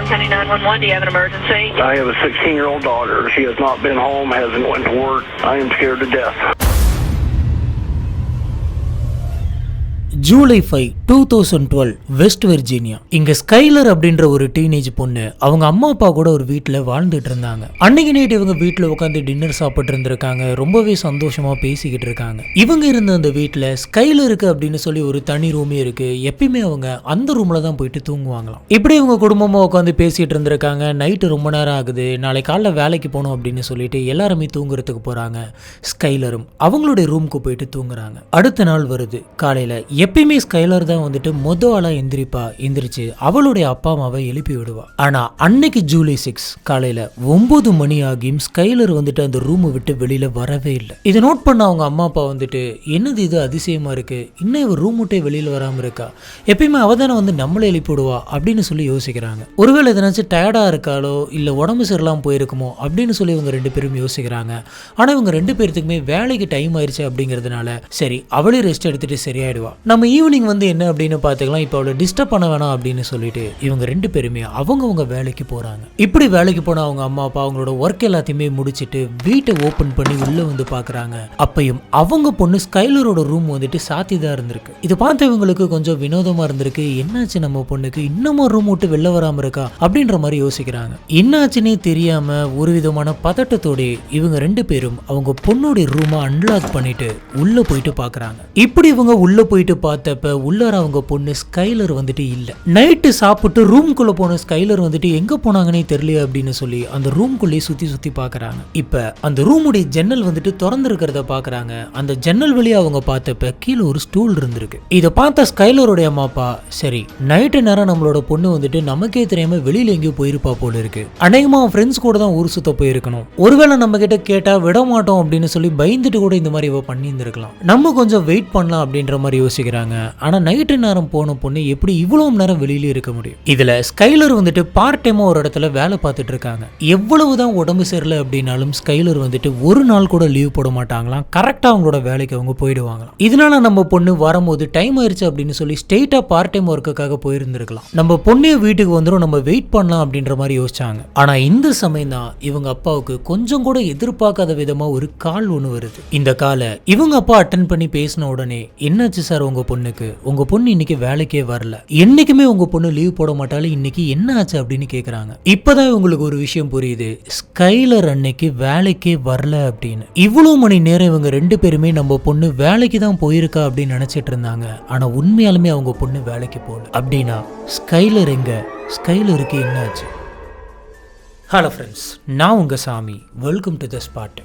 County 911. Do you have an emergency? I have a 16-year-old daughter. She has not been home, hasn't went to work. I am scared to death. July 5, 2012 west Virginia. இங்க Skyler அப்படின்ற ஒரு teenage பொண்ணு அவங்க அம்மா அப்பா கூட ஒரு வீட்டுல வாழ்ந்துட்டு இருந்தாங்க. அன்னைக்கு நைட்டு இவங்க வீட்டுல உட்காந்து டின்னர் சாப்பிட்டு இருந்திருக்காங்க. ரொம்பவே சந்தோஷமா பேசிக்கிட்டு இருக்காங்க. இவங்க இருந்த அந்த வீட்டுல ஸ்கைலருக்கு அப்படின்னு சொல்லி ஒரு தனி ரூமே இருக்கு. எப்பயுமே அவங்க அந்த ரூம்ல தான் போயிட்டு தூங்குவாங்களாம். இப்படி இவங்க குடும்பமா உட்காந்து பேசிட்டு இருந்திருக்காங்க. நைட்டு ரொம்ப நேரம் ஆகுது. நாளைக்கு காலைல வேலைக்கு போகணும் அப்படின்னு சொல்லிட்டு எல்லாருமே தூங்குறதுக்கு போறாங்க. ஸ்கைலரும் அவங்களுடைய ரூமுக்கு போயிட்டு தூங்குறாங்க. அடுத்த நாள் வருது. காலையில எப்பயுமே ஸ்கைலர் தான் வந்துட்டு ஆளா எந்திரிச்சு அவளுடைய அப்பா அம்மாவை எழுப்பி விடுவா. ஆனா அன்னைக்கு ஜூலை 6 காலையில 9 மணி ஆகியும் ஸ்கைலர் வந்துட்டு அந்த ரூமை விட்டு வெளியில வரவே இல்லை. இதை நோட் பண்ண அவங்க அம்மா அப்பா வந்துட்டு என்னது இது அதிசயமா இருக்கு, இன்னும் இவ ரூம் விட்டே வெளியில வராம இருக்கா, எப்பயுமே அவ தானே வந்து நம்மளை எழுப்பி விடுவா அப்படின்னு சொல்லி யோசிக்கிறாங்க. ஒருவேளை எதனாச்சும் டயர்டா இருக்காளோ இல்ல உடம்பு சரியில்லாம போயிருக்குமோ அப்படின்னு சொல்லி இவங்க 2 பேரும் யோசிக்கிறாங்க. ஆனா இவங்க 2 பேர்த்துக்குமே வேலைக்கு டைம் ஆயிடுச்சு அப்படிங்கிறதுனால சரி அவளே ரெஸ்ட் எடுத்துட்டு சரியாயிடுவா, நம்ம ஈவினிங் வந்து என்ன அப்படின்னு பார்த்துக்கலாம், இப்போ அவளை டிஸ்டர்ப் பண்ண வேணாம் அப்படின்னு சொல்லிட்டு இவங்க 2 பேருமே அவங்கவுங்க வேலைக்கு போறாங்க. இப்படி வேலைக்கு போன அவங்க அம்மா அப்பா அவங்களோட ஒர்க் எல்லாத்தையுமே முடிச்சுட்டு வீட்டை ஓபன் பண்ணி உள்ள வந்து பாக்குறாங்க. அப்பயும் அவங்க பொண்ணு ஸ்கைலரோட ரூம் வந்துட்டு சாத்தி தான் இருந்திருக்கு. இது பார்த்து இவங்களுக்கு கொஞ்சம் வினோதமா இருந்திருக்கு. என்னாச்சு நம்ம பொண்ணுக்கு இன்னமும் ரூம் விட்டு வெளில வராம இருக்கா அப்படின்ற மாதிரி யோசிக்கிறாங்க. என்னாச்சுன்னே தெரியாம ஒரு விதமான பதட்டத்தோட இவங்க 2 பேரும் அவங்க பொண்ணுடைய ரூமை அன்லாக் பண்ணிட்டு உள்ள போயிட்டு பாக்குறாங்க. இப்படி இவங்க உள்ள போயிட்டு பார்த்தப்ப உள்ளார அவங்க பொண்ணு ஸ்கைலர் வந்துட்டு இல்ல. நைட்டு சாப்பிட்டு ரூம்குள்ள போன ஸ்கைலர் வந்துட்டு எங்க போனாங்கன்னே தெரியல அப்படின்னு சொல்லி அந்த ரூம்குள்ளே சுத்தி பாக்குறாங்க. இப்ப அந்த ரூமுடைய ஜன்னல் வந்துட்டு திறந்து இருக்கிறத பாக்குறாங்க. அந்த ஜன்னல் வழியா அவங்க பார்த்தப்ப கீழே ஒரு ஸ்டூல் இருந்திருக்கு. இதை பார்த்த ஸ்கைலருடைய அம்மா அப்பா சரி நைட்டு நேரம் நம்மளோட பொண்ணு வந்துட்டு நமக்கே தெரியாம வெளியில எங்கேயோ போயிருப்பா போல இருக்கு, அநேகமா ஃப்ரெண்ட்ஸ் கூட தான் ஊர் சுத்த போயிருக்கணும், ஒருவேளை நம்ம கிட்ட கேட்டா விட மாட்டோம் அப்படின்னு சொல்லி பயந்துட்டு கூட இந்த மாதிரி இவ பண்ணி இருந்திருக்கலாம், நம்ம கொஞ்சம் வெயிட் பண்ணலாம் அப்படின்ற மாதிரி யோசிக்கிறாங்க. ஆனா நைட்டு நேரம் போன பொண்ணு எப்படி இவ்வளவு நேரம் வெளியில இருக்க முடியும்? இதுல ஸ்கைலர் வந்துட்டு பார்ட் டைமா ஒரு இடத்துல வேலை பார்த்துட்டு இருக்காங்க. எவ்வளவுதான் உடம்பு சரியில்லை அப்படின்னாலும் ஸ்கைலர் வந்துட்டு ஒரு நாள் கூட லீவ் போட மாட்டாங்களாம். கரெக்டா அவங்களோட வேலைக்கு அவங்க போயிடுவாங்களாம். இதனால நம்ம பொண்ணு வரும்போது டைம் ஆயிருச்சு அப்படின்னு சொல்லி ஸ்ட்ரெயிட்டா பார்ட் டைம் ஒர்க்குக்காக போயிருந்திருக்கலாம். நம்ம பொண்ணே வீட்டுக்கு வந்துடும், நம்ம வெயிட் பண்ணலாம் அப்படின்ற மாதிரி யோசிச்சாங்க. ஆனா இந்த சமயம் தான் இவங்க அப்பாவுக்கு கொஞ்சம் கூட எதிர்பார்க்காத விதமா ஒரு கால் ஒண்ணு வருது. இந்த காலை இவங்க அப்பா அட்டன் பண்ணி பேசின உடனே என்னாச்சு சார் உங்க பொண்ணுக்கு, உங்க பொண்ணு இன்னைக்கு வேலைக்கே வரல, என்னைக்குமே உங்க பொண்ணு லீவ் போட மாட்டாலும் இன்னைக்கு என்ன ஆச்சு அப்படின்னு கேக்குறாங்க. இப்பதான் உங்களுக்கு ஒரு விஷயம் புரியுது, ஸ்கைலர் அன்னைக்கு வேலைக்கே வரல அப்படின்னு. இவ்வளவு மணி நேரம் இவங்க 2 பேருமே நம்ம பொண்ணு வேலைக்கு தான் போயிருக்கா அப்படின்னு நினைச்சிட்டு இருந்தாங்க. ஆனா உண்மையாலுமே அவங்க பொண்ணு வேலைக்கு போகல. அப்படின்னா ஸ்கைலர் எங்க, ஸ்கைலருக்கு என்ன ஆச்சு? ஹலோ ஃப்ரெண்ட்ஸ், நான் உங்க சாமி. Welcome to the spot.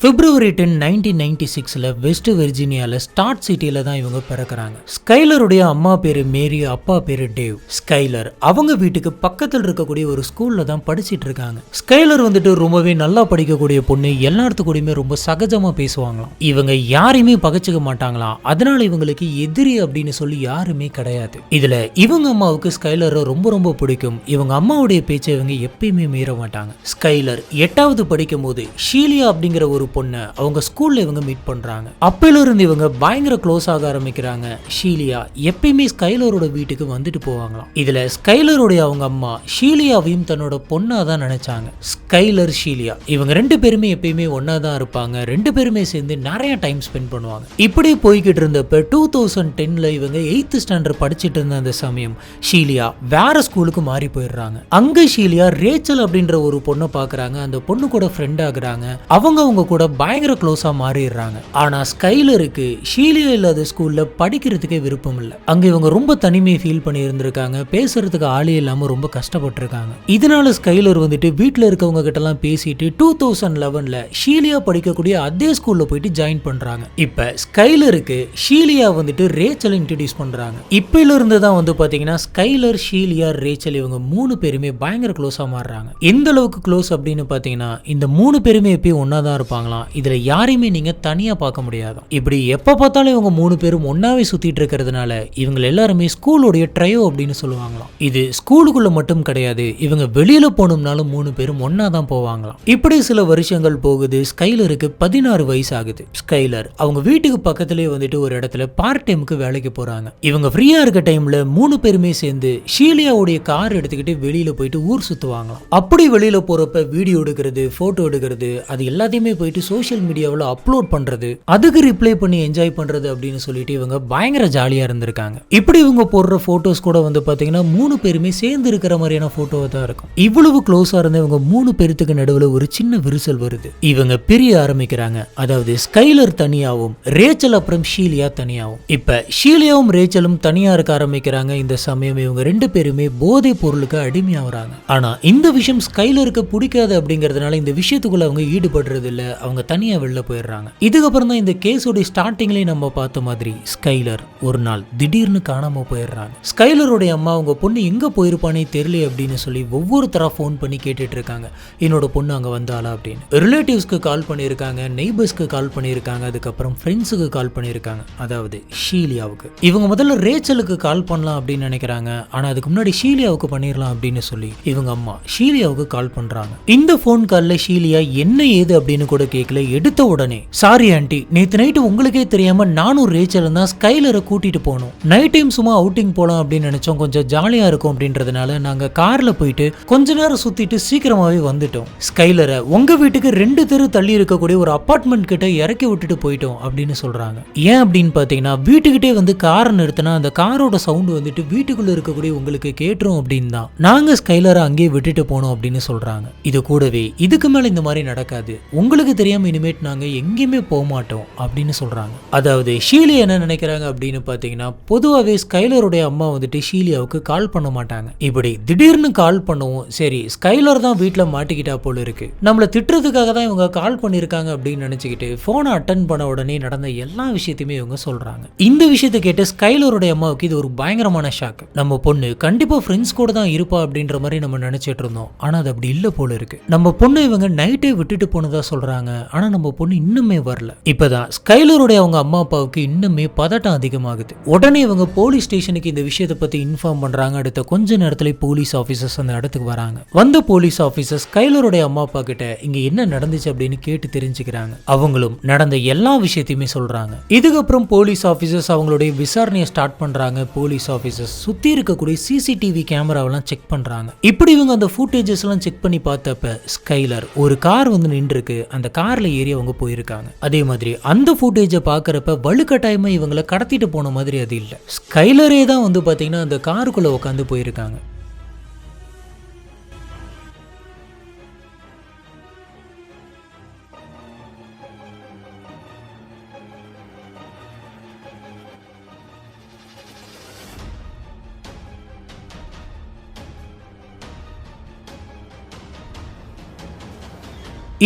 February 10, 1996 west வெர்ஜீனியால start சிட்டியில தான் இவங்க பிறக்கிறாங்க. ஸ்கைலருடைய அம்மா பேரு மேரி, அப்பா பேரு டேவ். ஸ்கைலர் அவங்க வீட்டுக்கு பக்கத்தில் இருக்கக்கூடிய ஒரு ஸ்கூல்ல தான் படிச்சிட்டு இருக்காங்க. ஸ்கைலர் வந்துட்டு ரொம்பவே நல்லா படிக்கக்கூடிய பொண்ணு, எல்லாத்து கூடயுமே ரொம்ப சகஜமா பேசுவாங்களாம். இவங்க யாரையுமே பகைச்சிக்க மாட்டாங்களாம். அதனால இவங்களுக்கு எதிரி அப்படின்னு சொல்லி யாருமே கிடையாது. இதுல இவங்க அம்மாவுக்கு ஸ்கைலரை ரொம்ப பிடிக்கும். இவங்க அம்மாவுடைய பேச்சை இவங்க எப்பயுமே மீற மாட்டாங்க. ஸ்கைலர் 8வது படிக்கும் போது ஷீலியா அப்படிங்கிற ஒரு பொண்ணு அவங்க ஸ்கூல்ல இவங்க மீட் பண்றாங்க. அப்பையில இருந்து இவங்க பயங்கர க்ளோஸ் ஆக ஆரம்பிக்கிறாங்க. ஷீலியா எப்பயுமே ஸ்கைலரோட வீட்டுக்கு வந்துட்டு போவாங்களாம். இதுல ஸ்கைலருடைய அவங்க அம்மா ஷீலியாவையும் தன்னோட பொண்ணா தான் நினைச்சாங்க. ஸ்கைலர், ஷீலியா இவங்க 2 பேருமே எப்பயுமே ஒன்னா தான் இருப்பாங்க. 2 பேருமே சேர்ந்து நிறைய டைம் ஸ்பெண்ட் பண்ணுவாங்க. இப்படி போய்கிட்டு இருந்தப்ப 2010ல இவங்க 8th ஸ்டாண்டர்ட் படிச்சுட்டு இருந்த அந்த சமயம் ஷீலியா வேற ஸ்கூலுக்கு மாறி போயிடுறாங்க. அங்க ஷீலியா ரேச்சல் அப்படின்ற ஒரு பொண்ணை பாக்குறாங்க. அந்த பொண்ணு கூட ஃப்ரெண்ட் ஆகுறாங்க. அவங்க கூட பயங்கர க்ளோஸா மாறிடுறாங்க. ஆனா ஸ்கைலருக்கு ஷீலியா இல்லாத ஸ்கூல்ல படிக்கிறதுக்கே விருப்பம் இல்லை. அங்க இவங்க ரொம்ப தனிமையை ஃபீல் பண்ணி இருந்திருக்காங்க. பேசுறதுக்கு ஆளே இல்லாம ரொம்ப கஷ்டப்பட்டு இருக்காங்க. இதனால ஸ்கைலர் வந்துட்டு வீட்டுல இருக்கவங்க கிட்ட எல்லாம் பேசிட்டு 2011ல ஷீலியா படிக்கக்கூடிய அதே ஸ்கூல்ல போயிட்டு ஜாயின் பண்றாங்க. இப்ப ஸ்கைலருக்கு ஷீலியா வந்துட்டு ரேச்சல் இன்ட்ரோடியூஸ் பண்றாங்க. இப்பல இருந்து தான் வந்து பாத்தீங்கன்னா ஸ்கைலர், ஷீலியா, ரேச்சல் இவங்க 3 பேருமே பயங்கர க்ளோஸா மாறுறாங்க. எந்த அளவுக்கு க்ளோஸ் அப்படின்னு பாத்தீங்கன்னா இந்த 3 பேருமே எப்பயும் ஒன்னா தான் இருப்பாங்க. இருக்காங்களாம். இதுல யாரையுமே நீங்க தனியா பார்க்க முடியாதாம். இப்படி எப்ப பார்த்தாலும் இவங்க 3 பேரும் ஒன்னாவே சுத்திட்டு இருக்கிறதுனால இவங்க எல்லாருமே ஸ்கூலோடைய ட்ரையோ அப்படின்னு சொல்லுவாங்களாம். இது ஸ்கூலுக்குள்ள மட்டும் கிடையாது, இவங்க வெளியில போகணும்னாலும் 3 பேரும் ஒன்னா தான் போவாங்களாம். இப்படி சில வருஷங்கள் போகுது. ஸ்கைலருக்கு 16 வயசு ஆகுது. ஸ்கைலர் அவங்க வீட்டுக்கு பக்கத்திலேயே வந்துட்டு ஒரு இடத்துல பார்ட் டைமுக்கு வேலைக்கு போறாங்க. இவங்க ஃப்ரீயா இருக்க டைம்ல 3 பேருமே சேர்ந்து ஷீலியாவுடைய கார் எடுத்துக்கிட்டு வெளியில போயிட்டு ஊர் சுத்துவாங்களாம். அப்படி வெளியில போறப்ப வீடியோ எடுக்கிறது, போட்டோ எடுக்கிறது, அது எல்லாத்தையுமே போயிட்டு சோஷியல் மீடியாவில் அப்லோட் பண்றது, அதுக்கு ரிப்ளை பண்ணி என்ஜாய் பண்றது அப்படின்னு சொல்லிட்டு இவங்க பயங்கர ஜாலியா இருந்திருக்காங்க. இப்படி இவங்க போடுற போட்டோஸ் கூட வந்து பாத்தீங்கன்னா 3 பேருமே சேர்ந்து இருக்கிற மாதிரியான போட்டோவா தான் இருக்கும். இவ்வளவு க்ளோஸா இருந்த இவங்க 3 பேருக்கு நடுவில் ஒரு சின்ன விரிசல் வருது. இவங்க பிரிய ஆரம்பிக்கிறாங்க. அதாவது ஸ்கைலர் தனியாவும் ரேச்சல் அப்புறம் ஷீலியா தனியாவும். இப்ப ஷீலியாவும் ரேச்சலும் தனியா இருக்க ஆரம்பிக்கிறாங்க. இந்த சமயம் இவங்க 2 பேருமே போதை பொருளுக்கு அடிமையாகிறாங்க. ஆனா இந்த விஷயம் ஸ்கைலருக்கு பிடிக்காது அப்படிங்கறதுனால இந்த விஷயத்துக்குள்ள அவங்க ஈடுபடுறது இல்ல. அவங்க தனியா வெளில போயிடுறாங்க. இதுக்கப்புறம் தான் இந்த கேஸோட ஸ்டார்டிங்லயே நம்ம பார்த்த மாதிரி ஸ்கைலர் ஒரு நாள் திடீர்னு காணாம போயிடுறாங்க. ஸ்கைலருடைய அம்மா அவங்க பொண்ணு எங்க போயிருப்பானே தெரியல அப்படின்னு சொல்லி ஒவ்வொருத்தரா ஃபோன் பண்ணி கேட்டுட்டு இருக்காங்க. என்னோட பொண்ணு அங்க வந்தாளா அப்படின்னு. ரிலேட்டிவ்ஸ்க்கு கால் பண்ணியிருக்காங்க, நெய்பர்ஸ்க்கு கால் பண்ணியிருக்காங்க, அதுக்கப்புறம் ஃப்ரெண்ட்ஸுக்கு கால் பண்ணியிருக்காங்க. அதாவது ஷீலியாவுக்கு. இவங்க முதல்ல ரேச்சலுக்கு கால் பண்ணலாம் அப்படின்னு நினைக்கிறாங்க. ஆனா அதுக்கு முன்னாடி ஷீலியாவுக்கு பண்ணிடலாம் அப்படின்னு சொல்லி இவங்க அம்மா ஷீலியாவுக்கு கால் பண்றாங்க. இந்த ஃபோன் கால்ல ஷீலியா என்ன ஏது அப்படின்னு கூட கேட்கல. எடுத்த உடனே சாரி ஆண்டி, நேத்து நைட்டு உங்களுக்கே தெரியாம நானும் ரேச்சலும் தான் ஸ்கைலரை கூட்டிட்டு போனோம். நைட் டைம் சும்மா அவுட்டிங் போலாம் அப்படின்னு நினைச்சோம், கொஞ்சம் ஜாலியா இருக்கும் அப்படின்றதுனால நாங்க கார்ல போயிட்டு கொஞ்ச நேரம் சுத்திட்டு சீக்கிரமாவே வந்துட்டோம். ஸ்கைலரை உங்க வீட்டுக்கு 2 தெரு தள்ளி இருக்கக்கூடிய ஒரு அபார்ட்மெண்ட் கிட்ட இறக்கி விட்டுட்டு போயிட்டோம் அப்படின்னு சொல்றாங்க. ஏன் அப்படின்னு பாத்தீங்கன்னா வீட்டுக்கிட்டே வந்து காரை நிறுத்தினா அந்த காரோட சவுண்ட் வந்துட்டு வீட்டுக்குள்ள இருக்கக்கூடிய உங்களுக்கு கேட்டுரும் அப்படின்னு தான் நாங்க ஸ்கைலரை அங்கேயே விட்டுட்டு போனோம் அப்படின்னு சொல்றாங்க. இது கூடவே இதுக்கு மேல இந்த மாதிரி நடக்காது, உங்களுக்கு தெரியாம இனிமேட் நாங்க எங்கேயுமே போக மாட்டோம் அப்படின்னு சொல்றாங்க. அதாவது ஷீலியா என்ன நினைக்கிறாங்க அப்படின்னு பாத்தீங்கன்னா பொதுவாகவே ஸ்கைலருடைய அம்மா வந்துட்டு ஷீலியாவுக்கு கால் பண்ண மாட்டாங்க. இப்படி திடீர்னு கால் பண்ணுவோம், சரி ஸ்கைலர் தான் வீட்டுல மாட்டிக்கிட்டா போல இருக்கு, நம்மள திட்டுறதுக்காக தான் இவங்க கால் பண்ணிருக்காங்க அப்படின்னு நினைச்சுக்கிட்டு போனை அட்டன் பண்ண உடனே நடந்த எல்லா விஷயத்தையுமே இவங்க சொல்றாங்க. இந்த விஷயத்தை கேட்டு ஸ்கைலருடைய அம்மாவுக்கு இது ஒரு பயங்கரமான ஷாக். நம்ம பொண்ணு கண்டிப்பா ஃப்ரெண்ட்ஸ் கூட தான் இருப்பா அப்படின்ற மாதிரி நம்ம நினைச்சிட்டு இருந்தோம். ஆனா அது அப்படி இல்ல போல இருக்கு. நம்ம பொண்ணு இவங்க நைட்டே விட்டுட்டு போனதா சொல்றாங்க. ஆனா நம்ம பொண்ணு இன்னுமே வரல. இப்பதான் ஸ்கைலருடைய அவங்க அம்மா அப்பாவுக்கு இன்னுமே பதட்டம் அதிகமாகுது. உடனே இவங்க போலீஸ் ஸ்டேஷனுக்கு இந்த விஷயத்தை பத்தி இன்ஃபார்ம் பண்றாங்க. அடுத்த கொஞ்ச நேரத்துல போலீஸ் ஆபீசர்ஸ் அந்த இடத்துக்கு வராங்க. வந்த போலீஸ் ஆபீசர்ஸ் ஸ்கைலருடைய அம்மா அப்பா கிட்ட இங்க என்ன நடந்துச்சு அப்படின்னு கேட்டு தெரிஞ்சுக்கிறாங்க. அவங்களும் நடந்த எல்லா விஷயத்தையுமே சொல்றாங்க. இதுக்கப்புறம் போலீஸ் ஆபீசர்ஸ் அவங்களுடைய விசாரணையை ஸ்டார்ட் பண்றாங்க. போலீஸ் ஆபீசர்ஸ் சுத்தி இருக்கக்கூடிய சிசிடிவி கேமராவெல்லாம் செக் பண்றாங்க. இப்படி இவங்க அந்த ஃபுட்டேஜஸ் எல்லாம் செக் பண்ணி பார்த்தப்ப ஸ்கைலர் ஒரு கார் வந்து நின்றுருக்கு, அந்த கார்ல ஏறி அவங்க போயிருக்காங்க. அதே மாதிரி அந்த ஃபுட்டேஜை பார்க்கறப்ப வலுக்கட்டாயமா இவங்களை கடத்திட்டு போன மாதிரி அது இல்லை. ஸ்கைலரே தான் வந்து பாத்தீங்கன்னா அந்த காருக்குள்ள உட்காந்து போயிருக்காங்க.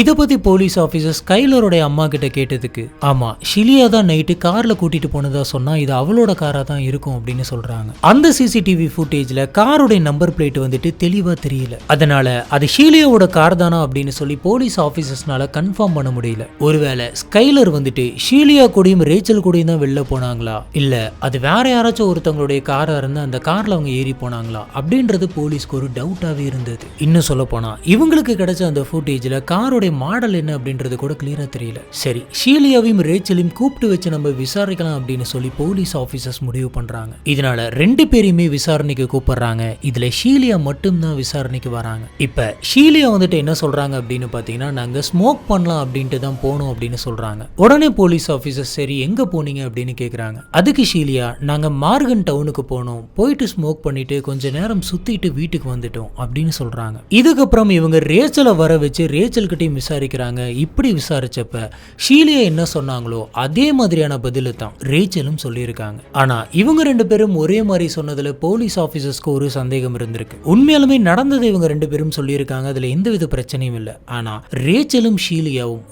இதை பத்தி போலீஸ் ஆபீசர் ஸ்கைலருடைய அம்மா கிட்ட கேட்டதுக்கு ஆமா ஷிலியா தான் நைட்டு கார்ல கூட்டிட்டு போனதா சொன்னா இது அவளோட காரா தான் இருக்கும் அப்படின்னு சொல்றாங்க. அந்த சிசிடிவி ஃபுட்டேஜ்ல காரோட நம்பர் பிளேட் வந்துட்டு தெளிவா தெரியல. அதனால அது ஷீலியாவோட கார் தானா அப்படின்னு சொல்லி போலீஸ் ஆபீசர்ஸ்னால கன்ஃபார்ம் பண்ண முடியல. ஒருவேளை ஸ்கைலர் வந்துட்டு ஷீலியா கூடயும் ரேச்சல் கூடயும் தான் வெளில போனாங்களா, இல்ல அது வேற யாராச்சும் ஒருத்தவங்களுடைய காரா இருந்து அந்த கார்ல அவங்க ஏறி போனாங்களா அப்படின்றது போலீஸ்க்கு ஒரு டவுட்டாவே இருந்தது. இன்னும் சொல்ல போனா இவங்களுக்கு கிடைச்ச அந்த ஃபுட்டேஜ்ல காரோட மாடல் என்ன அப்படின்றது கூட கிளியரா தெரியல. சரி ஷீலியாவையும் ரேச்சலையும் கூப்பிட்டு வச்சு நம்ம விசாரிக்கலாம் அப்படின்னு சொல்லி போலீஸ் ஆபீசர்ஸ் முடிவு பண்றாங்க. இதனால 2 பேரையுமே விசாரணைக்கு கூப்பிடுறாங்க. இதுல ஷீலியா மட்டும் தான் விசாரணைக்கு வராங்க. இப்ப ஷீலியா வந்துட்டு என்ன சொல்றாங்க அப்படின்னு பாத்தீங்கன்னா நாங்க ஸ்மோக் பண்ணலாம் அப்படின்ட்டு தான் போனோம் அப்படின்னு சொல்றாங்க. உடனே போலீஸ் ஆபீசர் சரி எங்க போனீங்க அப்படின்னு கேக்குறாங்க. அதுக்கு ஷீலியா நாங்க மார்கன் டவுனுக்கு போனோம், போயிட்டு ஸ்மோக் பண்ணிட்டு கொஞ்ச நேரம் சுத்திட்டு வீட்டுக்கு வந்துட்டோம் அப்படின்னு சொல்றாங்க. இதுக்கப்புறம் இவங்க ரேச்சலை வர வச்சு ரேச்சல் கிட்ட விசாரிக்கிறாங்க. இப்படி விசாரிச்சப்ப ஷீலியா என்ன சொன்னாங்களோ அதே மாதிரியான பதில தான் ரேச்சலும் சொல்லியிருக்காங்க. ஆனா இவங்க 2 பேரும் ஒரே மாதிரி சொன்னதுல போலீஸ் ஆபீசர்ஸ்க்கு ஒரு சந்தேகம் இருந்திருக்கு. உண்மையாலுமே நடந்ததை இவங்க 2 பேரும் சொல்லியிருக்காங்க, அதுல எந்தவித பிரச்சனையும் இல்லை. ஆனா ரேச்சலும் ஷீலியாவும்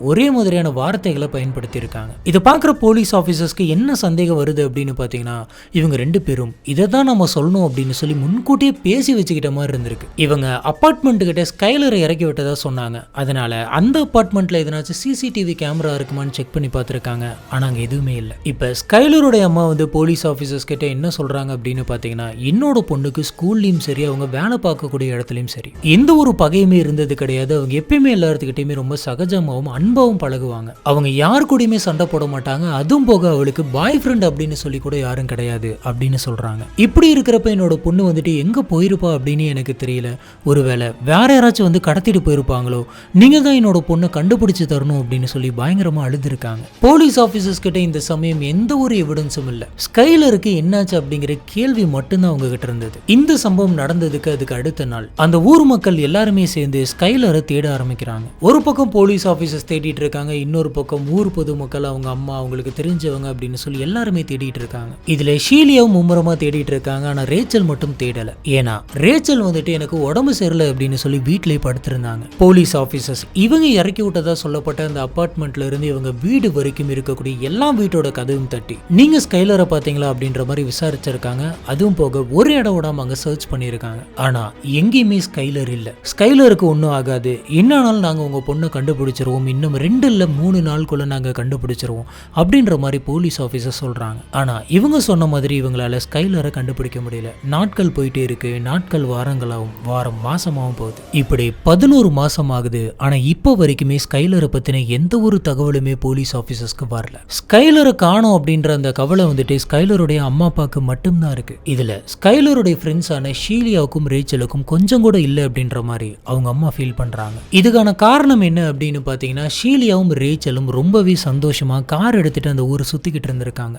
ஒரே மாதிரியான வார்த்தைகளை பயன்படுத்தி இருக்காங்க. இதை பார்க்குற போலீஸ் ஆபீசர்ஸ்க்கு என்ன சந்தேகம் வருது அப்படின்னு பாத்தீங்கன்னா இவங்க 2 பேரும் இதை தான் நம்ம சொல்லணும் அப்படின்னு சொல்லி முன்கூட்டியே பேசி வச்சுக்கிட்ட மாதிரி இருந்திருக்கு. இவங்க அபார்ட்மெண்ட் கிட்ட ஸ்கைலரை இறக்கி விட்டதா சொன்னாங்க. இருக்காங்க. அதனால அந்த அபார்ட்மெண்ட்ல எதனாச்சும் சிசிடிவி கேமரா இருக்குமான்னு செக் பண்ணி பார்த்துருக்காங்க. ஆனா அங்க எதுவுமே இல்லை. இப்ப ஸ்கைலருடைய அம்மா வந்து போலீஸ் ஆஃபீஸர்ஸ் கிட்ட என்ன சொல்றாங்க அப்படின்னு பாத்தீங்கன்னா, என்னோட பொண்ணுக்கு ஸ்கூல்லயும் சரி அவங்க வேலை பார்க்கக்கூடிய இடத்துலயும் சரி எந்த ஒரு பகையுமே இருந்தது கிடையாது. அவங்க எப்பயுமே எல்லாத்துக்கிட்டையுமே ரொம்ப சகஜமாவும் அன்பாவும் பழகுவாங்க. அவங்க யாரு கூடயுமே சண்டை போட மாட்டாங்க. அதுவும் போக அவளுக்கு பாய் ஃப்ரெண்ட் அப்படின்னு சொல்லி கூட யாரும் கிடையாது அப்படின்னு சொல்றாங்க. இப்படி இருக்கிறப்ப என்னோட பொண்ணு வந்துட்டு எங்க போயிருப்பா அப்படின்னு எனக்கு தெரியல. ஒருவேளை வேற யாராச்சும் வந்து கடத்திட்டு போயிருப்பாங்களோ, நீங்க தான் என்னோட பொண்ணை கண்டுபிடிச்சு தரணும் அப்படின்னு சொல்லி பயங்கரமா அழுதுருக்காங்க. போலீஸ் ஆபீசர்ஸ் கிட்ட இந்த சமயம் எந்த ஒரு எவிடன்ஸும் இல்ல. ஸ்கைலருக்கு என்னாச்சு அப்படிங்கிற கேள்வி மட்டும்தான் அவங்க கிட்ட இருந்தது. இந்த சம்பவம் நடந்ததுக்கு அதுக்கு அடுத்த நாள் அந்த ஊர் மக்கள் எல்லாருமே சேர்ந்து ஸ்கைலரை தேட ஆரம்பிக்கிறாங்க. ஒரு பக்கம் போலீஸ் ஆபீசர்ஸ் தேடிட்டு இருக்காங்க, இன்னொரு பக்கம் ஊர் பொதுமக்கள் அவங்க அம்மா அவங்களுக்கு தெரிஞ்சவங்க அப்படின்னு சொல்லி எல்லாருமே தேடிட்டு இருக்காங்க. இதுல ஷீலியாவும் மும்முரமா தேடிட்டு இருக்காங்க. ஆனா ரேச்சல் மட்டும் தேடல. ஏன்னா ரேச்சல் வந்துட்டு எனக்கு உடம்பு சரியில்லை அப்படின்னு சொல்லி வீட்டிலேயே படுத்திருந்தாங்க. போலீஸ் ஆபீசர்ஸ் இவங்க இறக்கி விட்டதா சொல்லப்பட்ட அந்த அபார்ட்மெண்ட்ல இருந்து இவங்க வீடு வரைக்கும் இருக்கக்கூடிய எல்லா வீட்டோட கதவும் தட்டி நீங்க ஸ்கைலரை பாத்தீங்களா அப்படின்ற மாதிரி விசாரிச்சிருக்காங்க. அதுவும் போக ஒரு இடம் விடாம அங்க சர்ச் பண்ணிருக்காங்க. ஆனா எங்கேயுமே ஸ்கைலர் இல்ல. ஸ்கைலருக்கு ஒன்னும் ஆகாது, என்னாலும் நாங்க உங்க பொண்ணை கண்டுபிடிச்சிருவோம், இன்னும் 2 இல்ல 3 நாளுக்குள்ள நாங்க கண்டுபிடிச்சிருவோம் அப்படின்ற மாதிரி போலீஸ் ஆபீசர் சொல்றாங்க. ஆனா இவங்க சொன்ன மாதிரி இவங்களால ஸ்கைலரை கண்டுபிடிக்க முடியல. நாட்கள் போயிட்டே இருக்கு. நாட்கள் வாரங்களாகவும் வாரம் மாசமாகவும் போகுது. இப்படி 11 மாசம் ஆகுது. ஆனா இப்போ வரைக்குமே ஸ்கைலரை பத்தின எந்த ஒரு தகவலுமே போலீஸ் ஆபீசர்ஸ்க்கு வரல. ஸ்கைலரை காணோம் அப்படின்ற அந்த கவலை வந்துட்டு ஸ்கைலருடைய அம்மா அப்பாவுக்கு மட்டும்தான் இருக்கு. இதுல ஸ்கைலருடைய ஃப்ரெண்ட்ஸான ஷீலியாவுக்கும் ரேச்சலுக்கும் கொஞ்சம் கூட இல்லை அப்படின்ற மாதிரி அவங்க அம்மா ஃபீல் பண்றாங்க. இதுக்கான காரணம் என்ன அப்படின்னு பாத்தீங்கன்னா, ஷீலியாவும் ரேச்சலும் ரொம்பவே சந்தோஷமா கார் எடுத்துட்டு அந்த ஊரை சுத்திக்கிட்டு இருந்திருக்காங்க.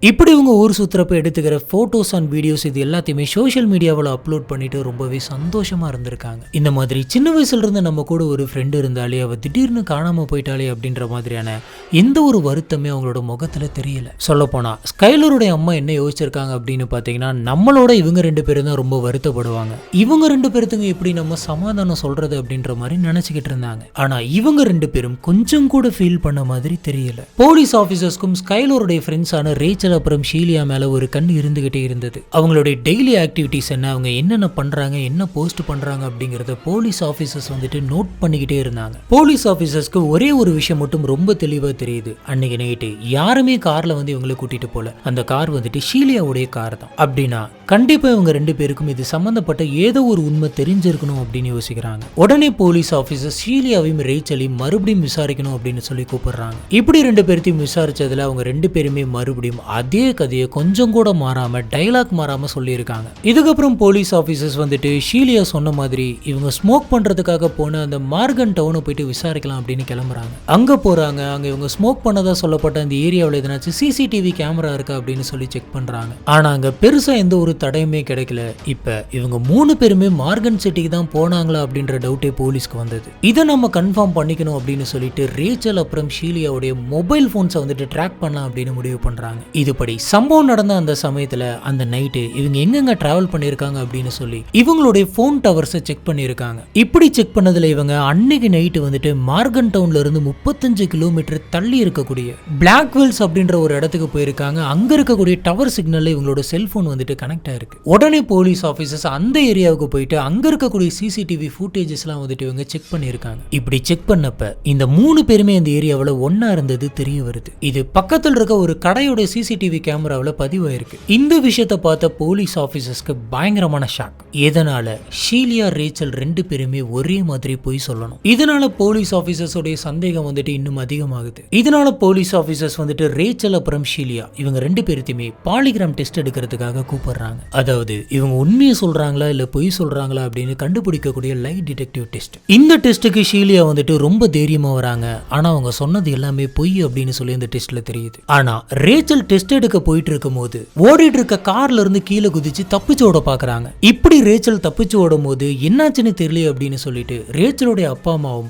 இப்படி இவங்க ஊர் சுற்றுறப்ப எடுத்துக்கிற ஃபோட்டோஸ் அண்ட் வீடியோஸ் இது எல்லாத்தையுமே சோஷியல் மீடியாவில் அப்லோட் பண்ணிட்டு ரொம்பவே சந்தோஷமா இருந்திருக்காங்க. இந்த மாதிரி சின்ன வயசுல இருந்து நம்ம கூட ஒரு ஃப்ரெண்டு இருந்தாலே அவ திடீர்னு காணாம போயிட்டாலே அப்படின்ற மாதிரியான எந்த ஒரு வருத்தமே அவங்களோட முகத்துல தெரியல. சொல்ல போனா ஸ்கைலருடைய அம்மா என்ன யோசிச்சிருக்காங்க அப்படின்னு பாத்தீங்கன்னா, நம்மளோட இவங்க 2 பேரும் தான் ரொம்ப வருத்தப்படுவாங்க, இவங்க 2 பேருத்துங்க எப்படி நம்ம சமாதானம் சொல்றது அப்படின்ற மாதிரி நினைச்சுக்கிட்டு இருந்தாங்க. ஆனா இவங்க 2 பேரும் கொஞ்சம் கூட ஃபீல் பண்ண மாதிரி தெரியல. போலீஸ் ஆபீசர்ஸ்க்கும் ஸ்கைலருடைய ஃப்ரெண்ட்ஸான ரேச்சல் அப்புறம் ஷீலியா மேல ஒரு கண் இருந்துகிட்டே இருந்தது. அவங்களுடைய டெய்லி ஆக்டிவிட்டிஸ் என்ன, அவங்க என்னென்ன பண்றாங்க, என்ன போஸ்ட் பண்றாங்க அப்படிங்கறத போலீஸ் ஆபீசர்ஸ் வந்துட்டு நோட் பண்ணிக்கிட்டே இருந்தாங்க. போலீஸ் ஆபீசர்ஸ்க்கு ஒரே ஒரு விஷயம் மட்டும் ரொம்ப தெளிவா தெரியுது. அன்னைக்கு நைட்டு யாருமே கார்ல வந்து இவங்களை கூட்டிட்டு போல. அந்த கார் வந்துட்டு ஷீலியாவுடைய கார் தான். அப்படின்னா கண்டிப்பா இவங்க 2 பேருக்கும் இது சம்பந்தப்பட்ட ஏதோ ஒரு உண்மை தெரிஞ்சிருக்கணும் அப்படின்னு யோசிக்கிறாங்க. உடனே போலீஸ் ஆபீசர் ஷீலியாவையும் ரேச்சலையும் மறுபடியும் விசாரிக்கணும் அப்படின்னு சொல்லி கூப்பிடுறாங்க. இப்படி 2 பேர்த்தையும் விசாரிச்சதுல அவங்க 2 பேருமே மறுபடியும் அதே கதையை கொஞ்சம் கூட மாறாம டைலாக் மாறாம சொல்லியிருக்காங்க. இதுக்கப்புறம் போலீஸ் ஆபீசர்ஸ் வந்துட்டு ஷீலியா சொன்ன மாதிரி இவங்க ஸ்மோக் பண்றதுக்காக போன அந்த மார்கன் டவுனை போயிட்டு விசாரிக்கலாம் அப்படின்னு கிளம்புறாங்க. அங்க போறாங்க. அங்க இவங்க ஸ்மோக் பண்ணதா சொல்லப்பட்ட அந்த ஏரியாவில் எதனாச்சும் சிசிடிவி கேமரா இருக்கா அப்படின்னு சொல்லி செக் பண்றாங்க. ஆனா அங்க பெருசா எந்த ஒரு தடையுமே கிடைக்கல. இப்ப இவங்க 3 பேருமே மார்கன் சிட்டிக்கு தான் போனாங்களா அப்படின்ற டவுட்டே போலீஸ்க்கு வந்தது. இதை நம்ம கன்ஃபார்ம் பண்ணிக்கணும் அப்படின்னு சொல்லிட்டு ரேச்சல் அப்புறம் ஷீலியாவுடைய மொபைல் போன்ஸை வந்துட்டு ட்ராக் பண்ணலாம் அப்படின்னு முடிவு பண்றாங்க. இதுபடி சம்பவம் நடந்த அந்த சமயத்துல அந்த நைட்டு இவங்க எங்கெங்க டிராவல் பண்ணிருக்காங்க அப்படின்னு சொல்லி இவங்களுடைய போன் டவர்ஸை செக் பண்ணிருக்காங்க. இப்படி செக் பண்ணதுல இவங்க அன்னைக்கு நைட்டு வந்துட்டு மார்கன் டவுன்ல இருந்து 35 கிலோமீட்டர் தள்ளி இருக்கக்கூடிய பிளாக்வெல்ஸ் அப்படின்ற ஒரு இடத்துக்கு போயிருக்காங்க. அங்க இருக்கக்கூடிய டவர் சிக்னல்ல இவங்களோட செல்போன் வந்துட்டு கனெக்ட் ஆயிருக்கு. உடனே போலீஸ் ஆபீசர்ஸ் அந்த ஏரியாவுக்கு போயிட்டு அங்க இருக்கக்கூடிய சிசிடிவி ஃபுட்டேஜஸ் எல்லாம் வந்துட்டு இவங்க செக் பண்ணிருக்காங்க. இப்படி செக் பண்ணப்ப இந்த 3 பேருமே இந்த ஏரியாவில் ஒன்னா இருந்தது தெரிய வருது. இது பக்கத்தில் இருக்க ஒரு கடையோட சிசிடிவி கேமராவில் பதிவாயிருக்கு. இந்த விஷயத்தை பார்த்த போலீஸ் ஆபீசர்ஸ்க்கு பயங்கரமான ஷாக். இதனால ஷீலியா ரேச்சல் 2 பேருமே ஒரே மாதிரி போய் சொல்லணும். இதனால போலீஸ் ஆபீசர்ஸோட சந்தேகம் வந்துட்டு இன்னும் அதிகமாகுது. இதனால போலீஸ் ஆபீசர்ஸ் வந்துட்டு ரேச்சல் அப்புறம் ஷீலியா இவங்க 2 பேருத்தையுமே பாலிகிராம் டெஸ்ட் எடுக்கிறதுக்காக கூப்பிடுறாங்க. அதாவது இவங்க உண்மையை சொல்றாங்களா இல்ல பொய் சொல்றாங்களா அப்படின்னு கண்டுபிடிக்கக்கூடிய லை டிடெக்டிவ் டெஸ்ட். இந்த டெஸ்ட்டுக்கு ஷீலியா வந்துட்டு ரொம்ப தைரியமா வராங்க. ஆனா அவங்க சொன்னது எல்லாமே பொய் அப்படின்னு சொல்லி இந்த டெஸ்ட்ல தெரியுது. ஆனா ரேச்சல் டெஸ்ட் எடுக்க போயிட்டு இருக்கும் போது ஓடிட்டு இருக்க கார்ல இருந்து கீழே குதிச்சு தப்பிச்சு ஓட பாக்குறாங்க. இப்படி ரேச்சல் தப்பிச்சு ஓடும் போது என்னாச்சுன்னு தெரியல அப்படின்னு சொல்லிட்டு ரேச்சலுடைய அப்பா அம்மாவும்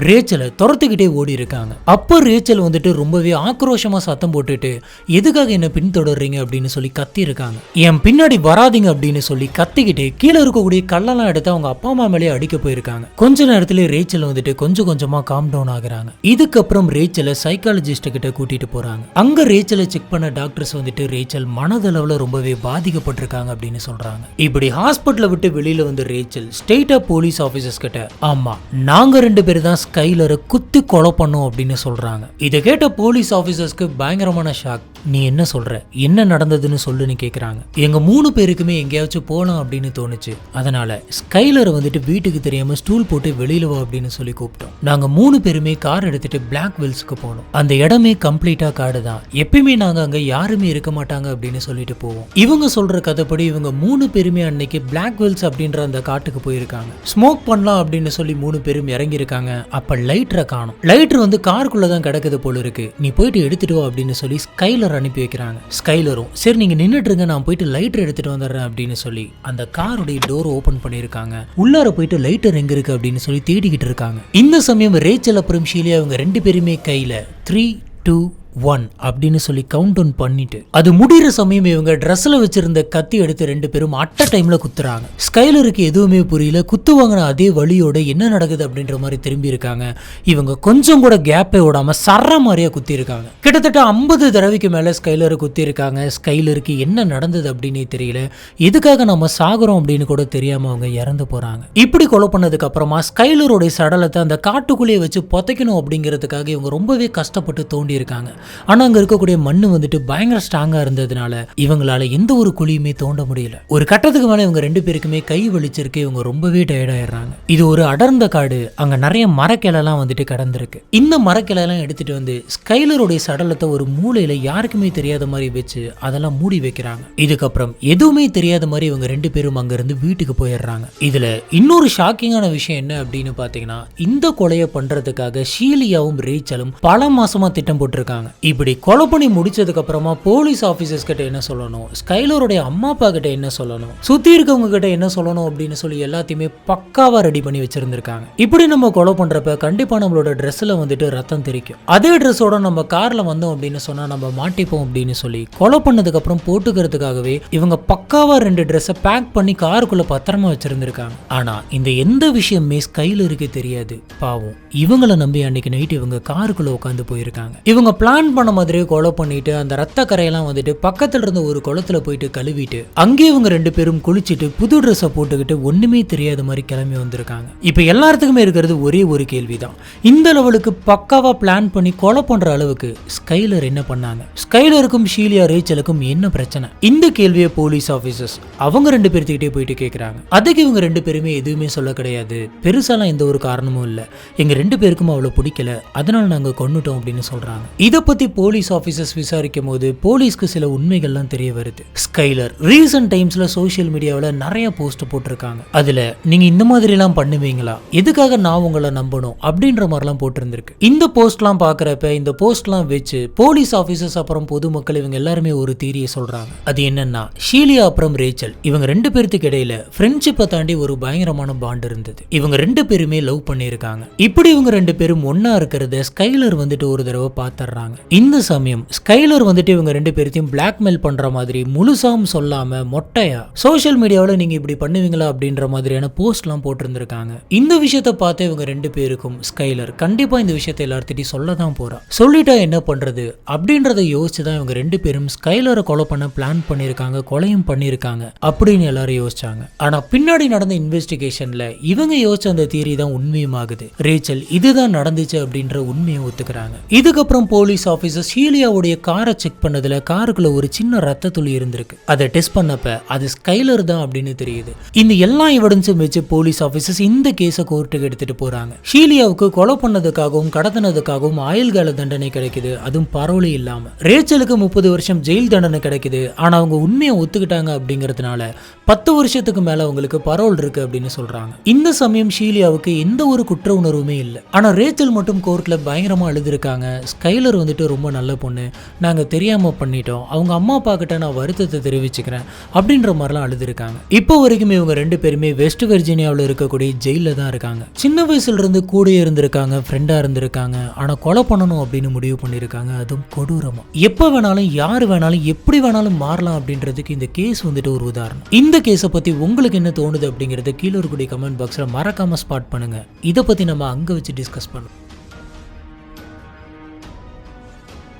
ரேச்சலை துரத்துக்கிட்டே ஓடி இருக்காங்க. அப்ப ரேச்சல் வந்துட்டு ரொம்பவே ஆக்ரோஷமா சத்தம் போட்டுட்டு எதுக்காக என்ன பின்தொடர்றீங்க அப்படின்னு சொல்லி கத்தி இருக்காங்க. என் பின்னாடி வராதிங்க அப்படின்னு சொல்லி கத்திக்கிட்டு கீழே இருக்கக்கூடிய கல்லெல்லாம் எடுத்து அவங்க அப்பா அம்மா மேலே அடிக்க போயிருக்காங்க. கொஞ்ச நேரத்துல ரேச்சல் வந்துட்டு கொஞ்சம் கொஞ்சமா காம் டவுன் ஆகுறாங்க. இதுக்கப்புறம் ரேச்சலை சைக்காலஜிஸ்ட் கிட்ட கூட்டிட்டு போறாங்க. அங்க ரேச்சலை செக் பண்ண டாக்டர்ஸ் வந்துட்டு ரேச்சல் மனதளவுல ரொம்பவே பாதிக்கப்பட்டிருக்காங்க அப்படின்னு சொல்றாங்க. இப்படி ஹாஸ்பிட்டலை விட்டு வெளியில வந்து ரேச்சல் ஸ்டேட்டா போலீஸ் ஆபீசர்ஸ் கிட்ட, ஆமா நாங்க 2 பேர் தான் ஸ்கைலரை குத்தி கொலை பண்ணோம் அப்படின்னு சொல்றாங்க. இதை கேட்ட போலீஸ் ஆபீசர்ஸ்க்கு பயங்கரமான ஷாக். நீ என்ன சொல்ற, என்ன நடந்ததுன்னு சொல்லுன்னு கேக்குறாங்க. எங்க 3 பேருக்குமே எங்கேயாச்சும் போலாம் அப்படின்னு தோணுச்சு, அதனால ஸ்கைலரை வந்துட்டு வீட்டுக்கு தெரியாம ஸ்டூல் போட்டு வெளியில வா அப்படின்னு சொல்லி கூப்பிட்டோம். நாங்க 3 பேருமே கார் எடுத்துட்டு பிளாக் வெல்ஸ்க்கு போனோம். அந்த இடமே கம்ப்ளீட்டா காடு தான், எப்பயுமே நாங்க அங்க யாருமே இருக்க மாட்டாங்க அப்படின்னு சொல்லிட்டு போவோம். இவங்க சொல்ற கதைப்படி இவங்க 3 பேருமே அன்னைக்கு பிளாக் வெல்ஸ் அப்படின்ற அந்த காட்டுக்கு போயிருக்காங்க. ஸ்மோக் பண்ணலாம் அப்படின்னு சொல்லி 3 பேரும் இறங்கி இருக்காங்க. அப்ப லைட்டரை காணும். லைட்டர் வந்து காருக்குள்ளதான் கிடக்குது போல இருக்கு, நீ போயிட்டு எடுத்துட்டு வா அப்படின்னு சொல்லி ஸ்கைலர் அனுப்பி வைக்கிறாங்க. ஸ்கைலரும் சரி நீங்க நின்னுட்டு இருங்க, நான் போயிட்டு லைட்டர் எடுத்துட்டு வந்துடுறேன் அப்படின்னு சொல்லி அந்த காருடைய டோர் ஓபன் பண்ணிருக்காங்க. உள்ளார போயிட்டு லைட்டர் எங்க இருக்கு அப்படின்னு சொல்லி தேடிக்கிட்டு இருக்காங்க. இந்த சமயம் ரேச்சல் அப்புறம் ஷீலியா அவங்க 2 பேருமே கையில 3, 2, 1 அப்படின்னு சொல்லி கவுண்ட் டவுன் பண்ணிட்டு அது முடிகிற சமயம் இவங்க ட்ரெஸ்ல வச்சிருந்த கத்தி எடுத்து 2 பேரும் அட்ட டைம்ல குத்துறாங்க. ஸ்கைலருக்கு எதுவுமே புரியல. குத்து வாங்கின அதே வழியோட என்ன நடக்குது அப்படின்ற மாதிரி திரும்பி இருக்காங்க. இவங்க கொஞ்சம் கூட கேப்பே விடாம சர்ற மாதிரியா குத்தி இருக்காங்க. கிட்டத்தட்ட 50 தடவைக்கு மேல ஸ்கைலரு குத்தி இருக்காங்க. ஸ்கைலருக்கு என்ன நடந்தது அப்படின்னு தெரியல, எதுக்காக நம்ம சாகுறோம் அப்படின்னு கூட தெரியாம அவங்க இறந்து போறாங்க. இப்படி கொலை பண்ணதுக்கு அப்புறமா ஸ்கைலருடைய சடலத்தை அந்த காட்டுக்குள்ளேயே வச்சு புதைக்கணும் அப்படிங்கிறதுக்காக இவங்க ரொம்பவே கஷ்டப்பட்டு தோண்டி இருக்காங்க. ஆனா அங்க இருக்கக்கூடிய மண்ணு வந்துட்டு பயங்கர ஸ்ட்ராங்கா இருந்ததுனால இவங்களால எந்த ஒரு குழியுமே தோண்ட முடியல. ஒரு கட்டத்துக்கு மேல இவங்க 2 பேருக்குமே கை வலிச்சிருக்கு. இவங்க ரொம்பவே டயர்ட் ஆயிடுறாங்க. இது ஒரு அடர்ந்த காடு, அங்க நிறைய மரக்கிளைலாம் வந்துட்டு கடந்திருக்கு. இந்த மரக்கிளைலாம் எடுத்துட்டு வந்து ஸ்கைலருடைய சடலத்தை ஒரு மூலையில யாருக்குமே தெரியாத மாதிரி வச்சு அதெல்லாம் மூடி வைக்கிறாங்க. இதுக்கப்புறம் எதுவுமே தெரியாத மாதிரி இவங்க 2 பேரும் அங்க இருந்து வீட்டுக்கு போயிடுறாங்க. இதுல இன்னொரு ஷாக்கிங்கான விஷயம் என்ன அப்படின்னு பாத்தீங்கன்னா, இந்த கொலையை பண்றதுக்காக ஷீலியாவும் ரேச்சலும் பல மாசமா திட்டம் போட்டிருக்காங்க. இப்படி கொலை பண்ணி முடிச்சதுக்கு அப்புறமா போலீஸ் ஆபீசர்ஸ் கிட்ட என்ன சொல்லணும், ஸ்கைலருடைய அம்மா அப்பா கிட்ட என்ன சொல்லணும், சுத்தி இருக்கவங்க கிட்ட என்ன சொல்லணும் அப்படின்னு சொல்லி எல்லாத்தையுமே பக்காவா ரெடி பண்ணி வச்சிருந்திருக்காங்க. இப்படி நம்ம கொலை பண்றப்ப கண்டிப்பா நம்மளோட ட்ரெஸ்ல வந்துட்டு ரத்தம் தெரிக்கும். அதே ட்ரெஸ்ஸோட நம்ம கார்ல வந்தோம் அப்படின்னு சொன்னா நம்ம மாட்டிப்போம் அப்படின்னு சொல்லி கொலை பண்ணதுக்கு அப்புறம் போட்டுக்கிறதுக்காகவே இவங்க பக்காவா 2 ட்ரெஸ்ஸை பேக் பண்ணி காருக்குள்ள பத்திரமா வச்சிருந்திருக்காங்க. ஆனா இந்த எந்த விஷயமே ஸ்கைலருக்கு தெரியாது. பாவம் இவங்களை நம்பி அன்னைக்கு நைட் இவங்க காருக்குள்ள உட்காந்து போயிருக்காங்க. இவங்க பிளான் பண்ண மாதிரியே கொலை பண்ணிட்டு அந்த ரத்த கரையெல்லாம் வந்துட்டு பக்கத்துல இருந்த ஒரு குளத்துல போயிட்டு கழுவிட்டு அங்கே இவங்க 2 பேரும் குளிச்சுட்டு புது ட்ரெஸ்ஸை போட்டுக்கிட்டு ஒண்ணுமே தெரியாத மாதிரி கிளம்பி வந்திருக்காங்க. இப்ப எல்லாத்துக்குமே இருக்கிறது ஒரே ஒரு கேள்விதான், இந்த லெவலுக்கு பக்காவா பிளான் பண்ணி கொலை பண்ற அளவுக்கு ஸ்கைலர் என்ன பண்ணாங்க, ஸ்கைலருக்கும் ஷீலியா ரேச்சலுக்கும் என்ன பிரச்சனை? இந்த கேள்வியை போலீஸ் ஆபீசர்ஸ் அவங்க 2 பேர்த்துக்கிட்டே போயிட்டு கேட்கறாங்க. அதுக்கு இவங்க 2 பேருமே எதுவுமே சொல்ல கிடையாது, பெருசாலாம் எந்த ஒரு காரணமும் இல்ல, எங்க 2 பேருக்கும் அவ்வளவு பிடிக்கல, அதனால நாங்க கொன்னுட்டோம் அப்படின்னு சொல்றாங்க. இத பத்தி போலீஸ் ஆபீசர்ஸ் விசாரிக்கும் போது போலீஸ்க்கு சில உண்மைகள்லாம் தெரிய வருது. ஸ்கைலர் ரீசன்ட் டைம்ஸ்ல சோஷியல் மீடியாவில் நிறைய போஸ்ட் போட்டிருக்காங்க. அதுல நீங்க இந்த மாதிரி எல்லாம் பண்ணுவீங்களா, எதுக்காக நான் உங்களை நம்பணும் அப்படின்ற மாதிரிலாம் போட்டிருந்திருக்கு. இந்த போஸ்ட்லாம் பாக்குறப்ப இந்த போஸ்ட்லாம் வச்சு போலீஸ் ஆபீசர்ஸ் அப்புறம் பொதுமக்கள் இவங்க எல்லாருமே ஒரு தியரியை சொல்றாங்க. அது என்னன்னா, ஷீலியா அப்புறம் ரேச்சல் இவங்க 2 பேருக்கு இடையில ஃப்ரெண்ட்ஷிப்பை தாண்டி ஒரு பயங்கரமான பாண்ட் இருந்தது. இவங்க 2 பேருமே லவ் பண்ணிருக்காங்க. இப்படி இவங்க 2 பேரும் ஒன்னா இருக்கிறத ஸ்கைலர் வந்துட்டு ஒரு தடவை பாத்துறாங்க. இந்த சமயம் ஸ்கைலர் வந்துட்டு இவங்க 2 பேரையும் பிளாக்மெயில் பண்ற மாதிரி முழுசாவும் சொல்லாம மொட்டையா சோஷியல் மீடியாவில் நீங்க இப்படி பண்ணுவீங்களா அப்படின்ற மாதிரியான போஸ்ட்லாம் போட்டிருந்திருக்காங்க. இந்த விஷயத்தை பார்த்து இவங்க 2 பேருக்கும் ஸ்கைலர் கண்டிப்பா இந்த விஷயத்தை எல்லார்த்திட்டையும் சொல்லதான் போறா, சொல்லிட்டா என்ன பண்றது அப்படின்றத யோசிச்சுதான் இவங்க 2 பேரும் ஸ்கைலரை கொலை பண்ண பிளான் பண்ணிருக்காங்க, கொலையும் பண்ணிருக்காங்க அப்படின்னு எல்லாரும் யோசிச்சாங்க. ஆனா பின்னாடி நடந்த இன்வெஸ்டிகேஷன்ல இவங்க யோசிச்ச அந்த தியரி தான் உண்மையும் ஆகுது. ரேச்சல் இதுதான் நடந்துச்சு அப்படின்ற உண்மையை ஒத்துக்கிறாங்க. இதுக்கப்புறம் போலீஸ் ஆபீசர் ஷீலியாவுடைய காரை செக் பண்ணதுல காருக்குள்ள ஒரு சின்ன ரத்த துளி இருந்திருக்கு. அதை டெஸ்ட் பண்ணப்ப அது ஸ்கைலர் தான் அப்படின்னு தெரியுது. இந்த எல்லா எவிடன்ஸும் வச்சு போலீஸ் ஆபீசர்ஸ் இந்த கேஸை கோர்ட்டுக்கு எடுத்துட்டு போறாங்க. ஷீலியாவுக்கு கொலை பண்ணதுக்காகவும் கடத்தினதுக்காகவும் ஆயுள் கால தண்டனை கிடைக்குது, அதுவும் பரோலே இல்லாம. ரேச்சலுக்கு 30 வருஷம் ஜெயில் தண்டனை கிடைக்குது. ஆனா அவங்க உண்மையை ஒத்துக்கிட்டாங்க அப்படிங்கறதுனால 10 வருஷத்துக்கு மேல அவங்களுக்கு பரோல் இருக்கு அப்படின்னு சொல்றாங்க. இந்த சமயம் ஷீலியாவுக்கு எந்த ஒரு குற்ற உணர்வுமே இல்லை. ஆனா ரேச்சல் மட்டும் கோர்ட்ல பயங்கரமா அழுதுருக்காங்க. ஸ்கைலர் வந்துட்டு ரொம்ப நல்ல பொண்ணு, நாங்க தெரியாம பண்ணிட்டோம், அவங்க அம்மா அப்பா கிட்ட நான் வருத்தத்தை தெரிவிச்சுக்கிறேன் அப்படின்ற மாதிரிலாம் அழுதுருக்காங்க. இப்போ வரைக்கும் இவங்க 2 பேருமே வெஸ்ட் வெர்ஜீனியாவில் இருக்கக்கூடிய ஜெயில தான் இருக்காங்க. சின்ன வயசுல இருந்து கூட இருந்திருக்காங்க, ஃப்ரெண்டா இருந்திருக்காங்க. ஆனா கொலை பண்ணணும் அப்படின்னு முடிவு பண்ணிருக்காங்க, அதுவும் கொடூரமா. எப்ப வேணாலும் யாரு வேணாலும் எப்படி வேணாலும் மாறலாம் அப்படின்றதுக்கு இந்த கேஸ் வந்துட்டு ஒரு உதாரணம். இந்த கேஸை பத்தி உங்களுக்கு என்ன தோணுது அப்படிங்கறத கீழே இருக்கக்கூடிய கமெண்ட் பாக்ஸ்ல மறக்காம ஸ்பாட் பண்ணுங்க. இதை பத்தி நம்ம அங்க வச்சு டிஸ்கஸ் பண்ணுவோம்.